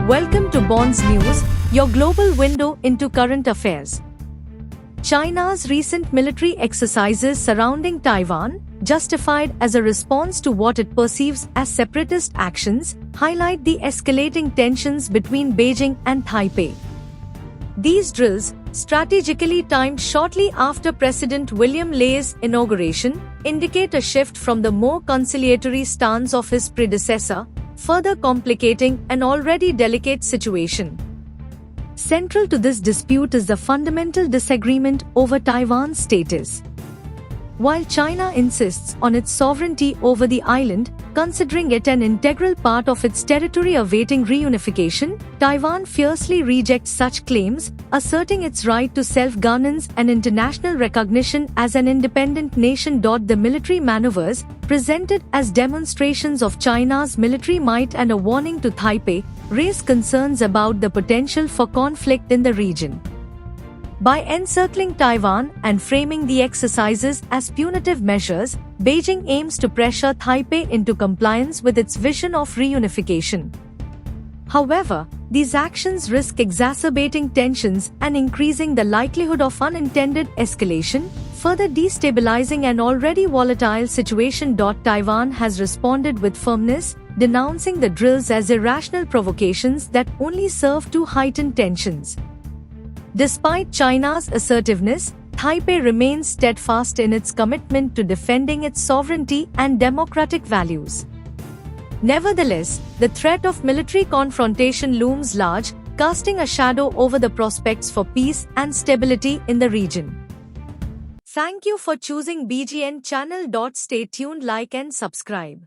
Welcome to Bonds News, your global window into current affairs. China's recent military exercises surrounding Taiwan, justified as a response to what it perceives as separatist actions, highlight the escalating tensions between Beijing and Taipei. These drills, strategically timed shortly after President William Lay's inauguration, indicate a shift from the more conciliatory stance of his predecessor, further complicating an already delicate situation. Central to this dispute is the fundamental disagreement over Taiwan's status. While China insists on its sovereignty over the island, considering it an integral part of its territory awaiting reunification, Taiwan fiercely rejects such claims, asserting its right to self-governance and international recognition as an independent nation. The military maneuvers, presented as demonstrations of China's military might and a warning to Taipei, raise concerns about the potential for conflict in the region. By encircling Taiwan and framing the exercises as punitive measures, Beijing aims to pressure Taipei into compliance with its vision of reunification. However, these actions risk exacerbating tensions and increasing the likelihood of unintended escalation, further destabilizing an already volatile situation. Taiwan has responded with firmness, denouncing the drills as irrational provocations that only serve to heighten tensions. Despite China's assertiveness, Taipei remains steadfast in its commitment to defending its sovereignty and democratic values. Nevertheless, the threat of military confrontation looms large, casting a shadow over the prospects for peace and stability in the region. Thank you for choosing BGN channel. Stay tuned, like and subscribe.